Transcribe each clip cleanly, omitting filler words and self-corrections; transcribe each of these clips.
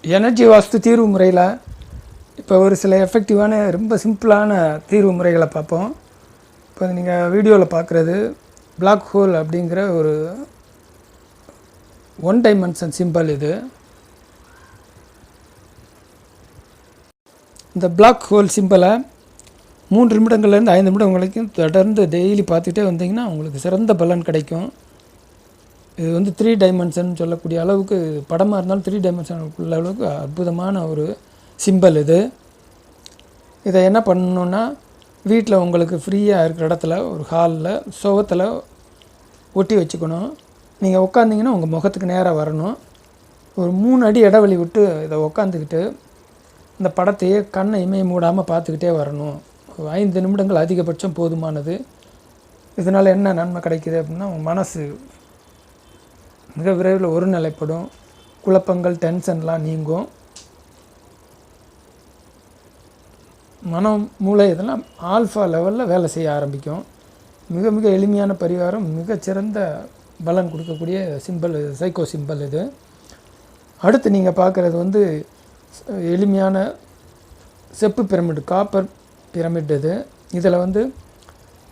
Energy வாஸ்து தீர்வு முறையில் இப்போ ஒரு சில எஃபெக்டிவான ரொம்ப சிம்பிளான தீர்வு முறைகளை பார்ப்போம். இப்போ நீங்கள் வீடியோவில் பார்க்குறது பிளாக் ஹோல் அப்படிங்கிற ஒரு ஒன் டைமென்ஷன் சிம்பிள். இது இந்த பிளாக் ஹோல் சிம்பிளை 3 நிமிடங்கள்லேருந்து 5 நிமிடம் வரைக்கும் தொடர்ந்து டெய்லி பார்த்துட்டே வந்தீங்கன்னா உங்களுக்கு சிறந்த பலன் கிடைக்கும். இது வந்து 3 டைமென்ஷன் சொல்லக்கூடிய அளவுக்கு படமாக இருந்தாலும் 3 டைமென்ஷனுக்குள்ள அளவுக்கு அற்புதமான ஒரு சிம்பிள் இது. இதை என்ன பண்ணணுன்னா, வீட்டில் உங்களுக்கு ஃப்ரீயாக இருக்கிற இடத்துல ஒரு ஹாலில் சுவத்தில் ஒட்டி வச்சுக்கணும். நீங்கள் உட்காந்திங்கன்னா உங்கள் முகத்துக்கு நேராக வரணும். ஒரு 3 அடி இடைவெளி விட்டு இதை உட்காந்துக்கிட்டு இந்த படத்தையே கண்ணை இமையை மூடாமல் பார்த்துக்கிட்டே வரணும். 5 நிமிடங்கள் அதிகபட்சம் போதுமானது. இதனால் என்ன நன்மை கிடைக்கிது அப்படின்னா, உங்கள் மனசு மிக விரைவில் ஒருநிலைப்படும். குழப்பங்கள், டென்ஷன்லாம் நீங்கும். மனம், மூளை இதெல்லாம் ஆல்ஃபா லெவலில் வேலை செய்ய ஆரம்பிக்கும். மிக மிக எளிமையான பரிகாரம், மிகச்சிறந்த பலன் கொடுக்கக்கூடிய சிம்பிள், சைக்கோ சிம்பிள் இது. அடுத்து நீங்கள் பார்க்குறது வந்து எளிமையான செப்பு பிரமிடு, காப்பர் பிரமிட். இது இதில் வந்து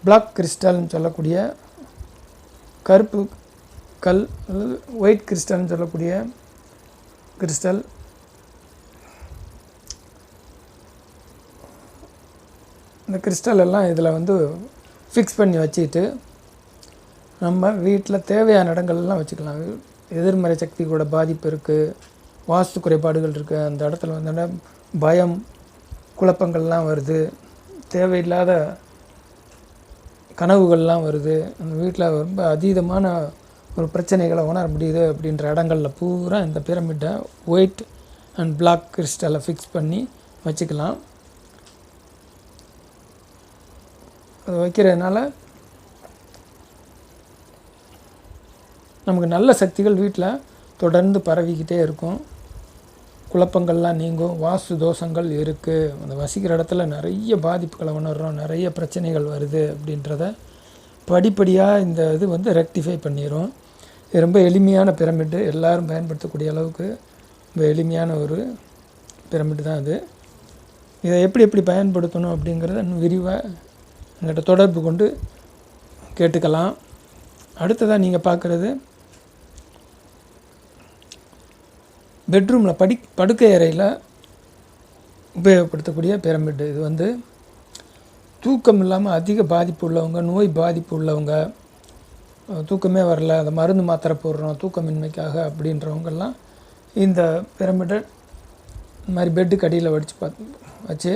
பிளாக் கிறிஸ்டல்னு சொல்லக்கூடிய கருப்பு கல் அல்லது ஒயிட் கிறிஸ்டல்னு சொல்லக்கூடிய கிறிஸ்டல், இந்த கிறிஸ்டல் எல்லாம் இதில் வந்து ஃபிக்ஸ் பண்ணி வச்சுக்கிட்டு நம்ம வீட்டில் தேவையான இடங்கள்லாம் வச்சுக்கலாம். எதிர்மறை சக்தி கூட பாதிப்பு இருக்குது, வாஸ்து குறைபாடுகள் இருக்குது, அந்த இடத்துல வந்து பயம், குழப்பங்கள்லாம் வருது, தேவையில்லாத கனவுகள்லாம் வருது, அந்த வீட்டில் ரொம்ப அதீதமான ஒரு பிரச்சனைகளை உணர முடியுது அப்படின்ற இடங்களில் பூரா இந்த பிரமிட்டை ஒயிட் அண்ட் பிளாக் கிறிஸ்டலை ஃபிக்ஸ் பண்ணி வச்சுக்கலாம். அது வைக்கிறதுனால நமக்கு நல்ல சக்திகள் வீட்டில் தொடர்ந்து பரவிக்கிட்டே இருக்கும். குழப்பங்கள்லாம் நீங்கும். வாஸ்து தோஷங்கள் இருக்குது, அந்த வசிக்கிற இடத்துல நிறைய பாதிப்புகளை உணர்கிறோம், நிறைய பிரச்சனைகள் வருது அப்படின்றத படிப்படியாக இந்த இது வந்து ரெக்டிஃபை பண்ணிடும். இது ரொம்ப எளிமையான பிரமிட்டு, எல்லோரும் பயன்படுத்தக்கூடிய அளவுக்கு ரொம்ப எளிமையான ஒரு பிரமிட்டு தான் அது. இதை எப்படி பயன்படுத்தணும் அப்படிங்கிறத இன்னும் விரிவாக எங்கிட்ட தொடர்பு கொண்டு கேட்டுக்கலாம். அடுத்ததாக நீங்கள் பார்க்குறது பெட்ரூமில் படுக்கை அறையில் உபயோகப்படுத்தக்கூடிய பிரமிட்டு. இது வந்து தூக்கம் இல்லாமல் அதிக பாதிப்பு உள்ளவங்க, நோய் பாதிப்பு உள்ளவங்க, தூக்கமே வரல, அந்த மருந்து மாத்திரை போடுறோம் தூக்கமின்மைக்காக அப்படின்றவங்கெல்லாம் இந்த பிரமிட்டை இந்த மாதிரி பெட்டுக்கு அடியில் வச்சு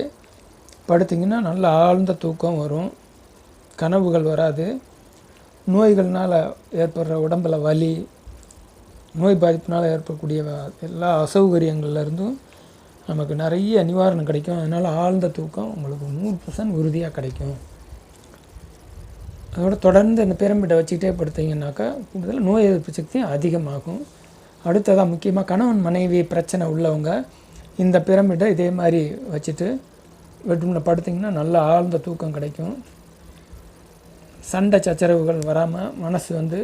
படுத்திங்கன்னா நல்ல ஆழ்ந்த தூக்கம் வரும், கனவுகள் வராது, நோய்கள்னால் ஏற்படுற உடம்பில் வலி, நோய் பாதிப்பினால் ஏற்படக்கூடிய எல்லா அசௌகரியங்கள்லேருந்தும் நமக்கு நிறைய நிவாரணம் கிடைக்கும். அதனால் ஆழ்ந்த தூக்கம் உங்களுக்கு 100% உறுதியாக கிடைக்கும். அதோட தொடர்ந்து இந்த பிரமிட்டை வச்சுக்கிட்டே படுத்திங்கன்னாக்கா கூடுதல் நோய் எதிர்ப்பு சக்தி அதிகமாகும். அடுத்ததாக முக்கியமாக கணவன் மனைவி பிரச்சனை உள்ளவங்க இந்த பிரமிட்டை இதே மாதிரி வச்சுட்டு பெட்ரூமில் படுத்திங்கன்னா நல்ல ஆழ்ந்த தூக்கம் கிடைக்கும். சண்டை சச்சரவுகள் வராமல் மனசு வந்து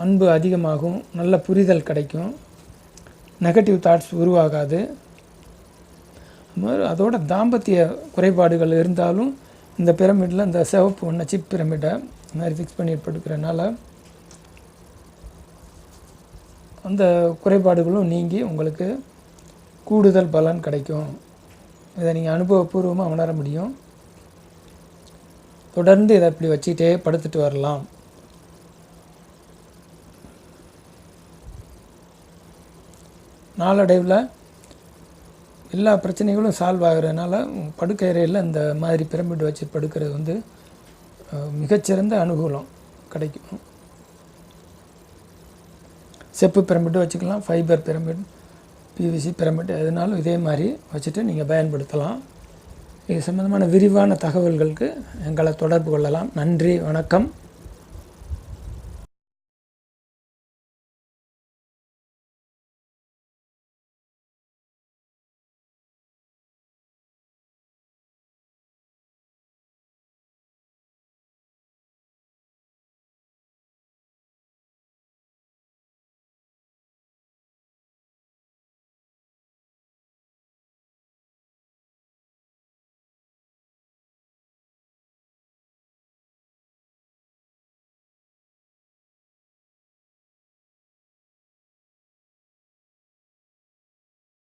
அன்பு அதிகமாகும், நல்ல புரிதல் கிடைக்கும், நெகட்டிவ் தாட்ஸ் உருவாகாது. அதோட தாம்பத்திய குறைபாடுகள் இருந்தாலும் இந்த பிரமிட்டில் இந்த சிவப்பு ஒன்று சிப் பிரமிட்டை இந்த மாதிரி ஃபிக்ஸ் பண்ணி படுக்கிறனால அந்த குறைபாடுகளும் நீங்கி உங்களுக்கு கூடுதல் பலன் கிடைக்கும். இதை நீங்கள் அனுபவபூர்வமாக உணர முடியும். தொடர்ந்து இதை இப்படி வச்சுக்கிட்டே படுத்துட்டு வரலாம். நாளடைவில் எல்லா பிரச்சனைகளும் சால்வ் ஆகிறதுனால படுக்கை அறையில் இந்த மாதிரி பிரமிட் வச்சு படுக்கிறது வந்து மிகச்சிறந்த அனுகூலம் கிடைக்கும். செப்பு பிரமிட்டு வச்சுக்கலாம், ஃபைபர் பிரமிட், பிவிசி பிரமிட், எதுனாலும் இதே மாதிரி வச்சுட்டு நீங்கள் பயன்படுத்தலாம். இது சம்பந்தமான விரிவான தகவல்களுக்கு எங்களை தொடர்பு கொள்ளலாம். நன்றி, வணக்கம்.